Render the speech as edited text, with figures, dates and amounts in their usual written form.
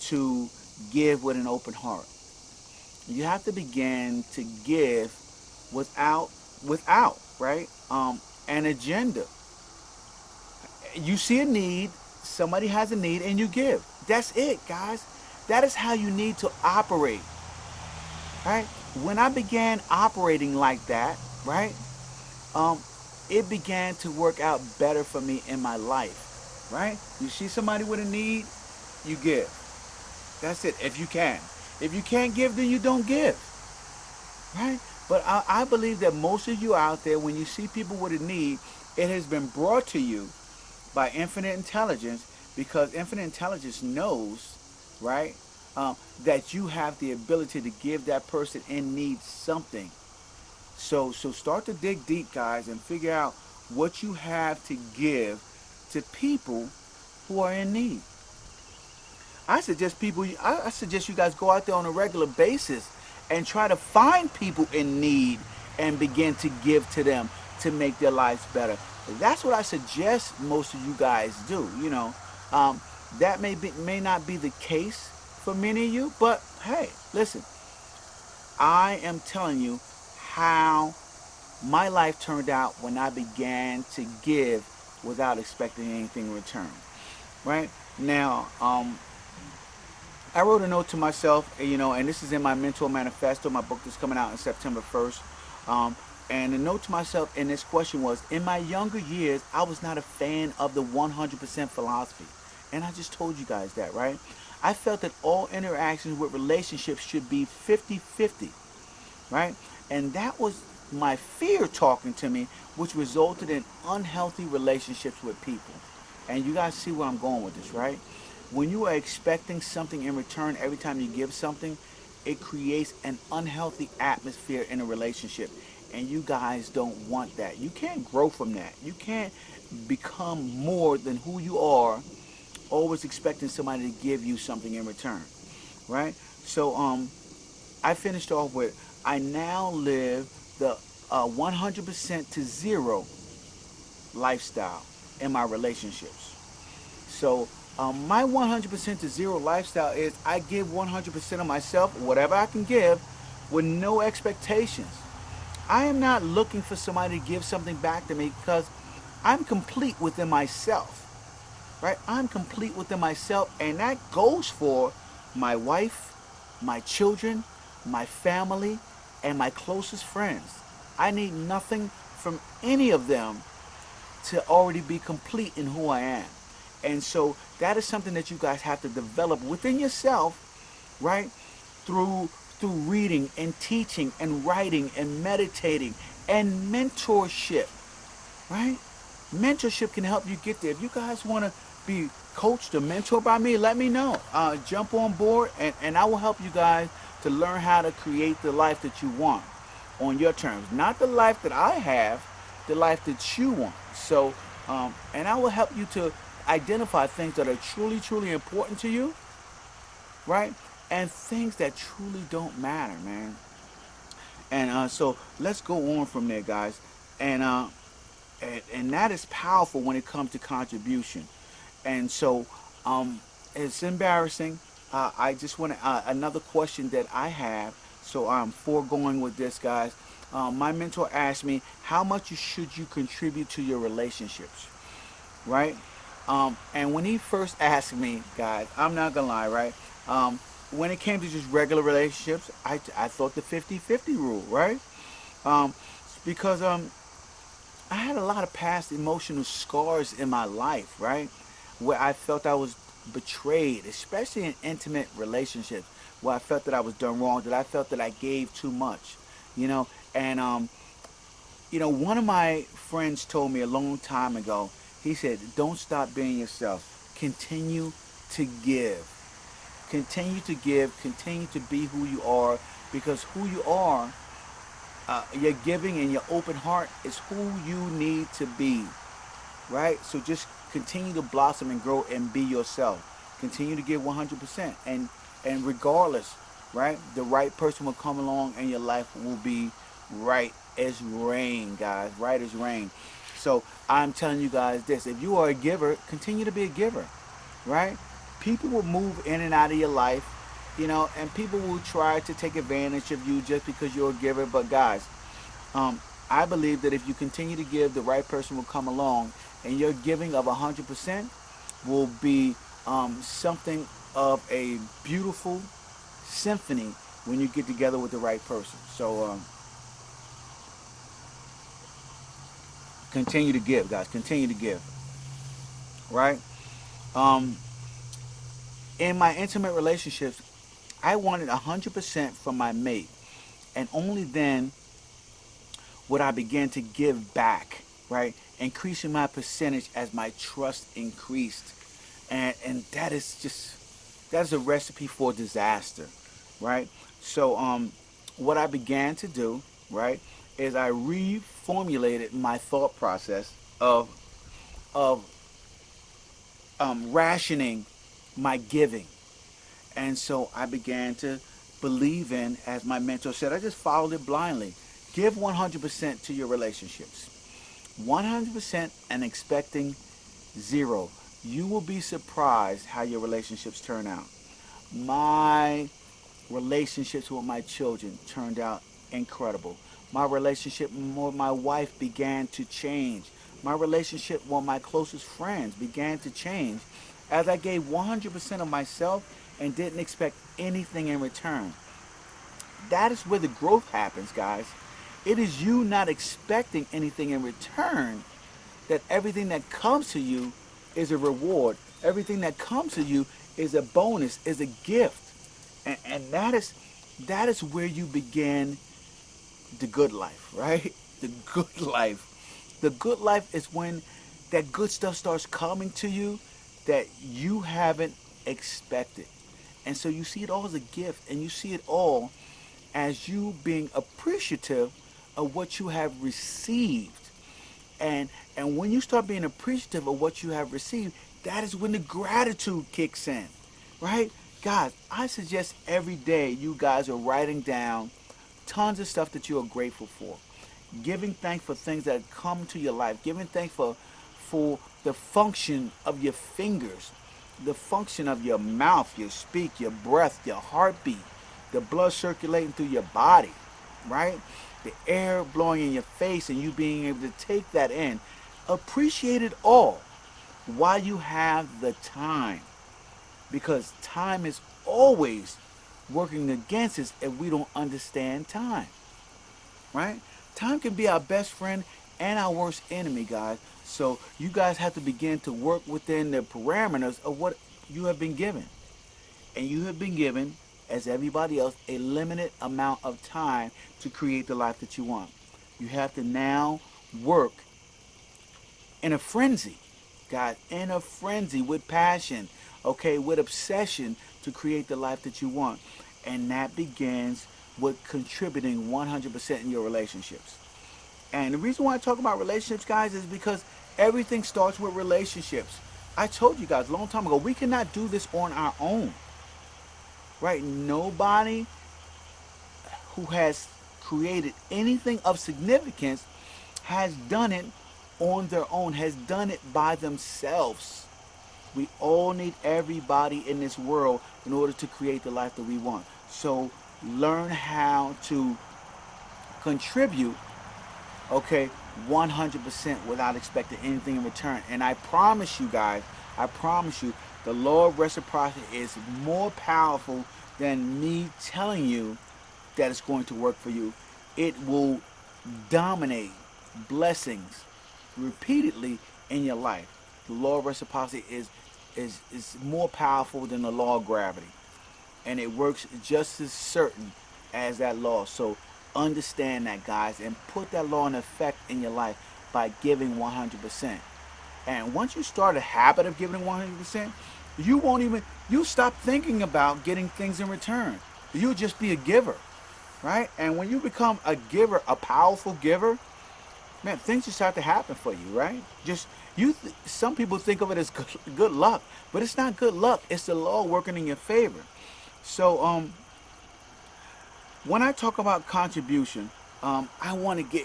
to give with an open heart. You have to begin to give without right, an agenda. You see a need, somebody has a need, and you give. That's it, guys. That is how you need to operate, right? When I began operating like that, right, um, it began to work out better for me in my life, right? You see somebody with a need, you give. That's it. If you can. If you can't give, then you don't give, right? But I believe that most of you out there, when you see people with a need, it has been brought to you by infinite intelligence, because infinite intelligence knows, right, that you have the ability to give that person in need something. So start to dig deep, guys, and figure out what you have to give to people who are in need. I suggest you guys go out there on a regular basis and try to find people in need and begin to give to them to make their lives better. That's what I suggest most of you guys do. Um, that may not be the case for many of you, but hey, listen, I am telling you how my life turned out when I began to give without expecting anything in return. Right now, I wrote a note to myself, and this is in my mentor manifesto, my book that's coming out on September 1st. And the note to myself in this question was, in my younger years, I was not a fan of the 100% philosophy. And I just told you guys that, right? I felt that all interactions with relationships should be 50-50, right? And that was my fear talking to me, which resulted in unhealthy relationships with people. And you guys see where I'm going with this, right? When you are expecting something in return every time you give something, it creates an unhealthy atmosphere in a relationship. And you guys don't want that. You can't grow from that. You can't become more than who you are, always expecting somebody to give you something in return, right? So I finished off with, I now live the 100% to zero lifestyle in my relationships. So my 100% to zero lifestyle is I give 100% of myself, whatever I can give, with no expectations. I am not looking for somebody to give something back to me, because I'm complete within myself, right? I'm complete within myself, and that goes for my wife, my children, my family, and my closest friends. I need nothing from any of them to already be complete in who I am. And so that is something that you guys have to develop within yourself, right? Through reading and teaching and writing and meditating and mentorship, right? Mentorship can help you get there. If you guys want to be coached or mentored by me, let me know. Jump on board, and I will help you guys to learn how to create the life that you want on your terms. Not the life that I have, the life that you want. So, and I will help you to identify things that are truly, truly important to you, right? And things that truly don't matter, man. And so let's go on from there, guys. And and that is powerful when it comes to contribution. And so it's embarrassing. I just want to, another question that I have. So I'm foregoing with this, guys. My mentor asked me, how much should you contribute to your relationships, right? And when he first asked me, guys, I'm not gonna lie, right? When it came to just regular relationships, I thought the 50-50 rule, right? Um, because I had a lot of past emotional scars in my life, right? Where I felt I was betrayed, especially in intimate relationships, where I felt that I was done wrong, that I felt that I gave too much, you know. And one of my friends told me a long time ago. He said, "Don't stop being yourself. Continue to give. Continue to give. Continue to be who you are, because who you are, your giving and your open heart is who you need to be, right? So just continue to blossom and grow and be yourself. Continue to give 100%, and regardless, right? The right person will come along, and your life will be right as rain, guys. Right as rain. So I'm telling you guys this: if you are a giver, continue to be a giver, right? people will move in and out of your life, and people will try to take advantage of you just because you're a giver. But guys, um, I believe that if you continue to give, the right person will come along, and your giving of 100% will be something of a beautiful symphony when you get together with the right person. So continue to give, guys. Continue to give, right? Um, in my intimate relationships, I wanted 100% from my mate, and only then would I begin to give back, right? Increasing my percentage as my trust increased. And that is a recipe for disaster, right? So what I began to do, right, is I reformulated my thought process of rationing my giving. And so I began to believe in, as my mentor said, I just followed it blindly. Give 100% to your relationships. 100% and expecting zero. You will be surprised how your relationships turn out. My relationships with my children turned out incredible. My relationship with my wife began to change. My relationship with my closest friends began to change as I gave 100% of myself and didn't expect anything in return. That is where the growth happens, guys. It is you not expecting anything in return that everything that comes to you is a reward. Everything that comes to you is a bonus, is a gift. And that is where you begin the good life, right? The good life. The good life is when that good stuff starts coming to you that you haven't expected. And so you see it all as a gift, and you see it all as you being appreciative of what you have received. And when you start being appreciative of what you have received, that is when the gratitude kicks in, right? Guys, I suggest every day you guys are writing down tons of stuff that you are grateful for, giving thanks for things that come to your life, giving thanks for the function of your fingers, the function of your mouth, your speak, your breath, your heartbeat, the blood circulating through your body, right? The air blowing in your face and you being able to take that in. Appreciate it all while you have the time, because time is always working against us if we don't understand time, right? Time can be our best friend and our worst enemy, guys. So you guys have to begin to work within the parameters of what you have been given. And you have been given, as everybody else, a limited amount of time to create the life that you want. You have to now work in a frenzy, guys, in a frenzy with passion, okay, with obsession to create the life that you want. And that begins with contributing 100% in your relationships. And the reason why I talk about relationships, guys, is because everything starts with relationships. I told you guys a long time ago, we cannot do this on our own, right? Nobody who has created anything of significance has done it on their own, has done it by themselves. We all need everybody in this world in order to create the life that we want. So learn how to contribute, okay, 100% without expecting anything in return. And I promise you guys, I promise you, the law of reciprocity is more powerful than me telling you that it's going to work for you. It will dominate blessings repeatedly in your life. The law of reciprocity is more powerful than the law of gravity, and it works just as certain as that law. So understand that, guys, and put that law in effect in your life by giving 100%. And once you start a habit of giving 100%, you'll stop thinking about getting things in return. You'll just be a giver, right? And when you become a giver, a powerful giver, man, things just start to happen for you, right? Just some people think of it as good luck, but it's not good luck. It's the law working in your favor. So when I talk about contribution, I want to get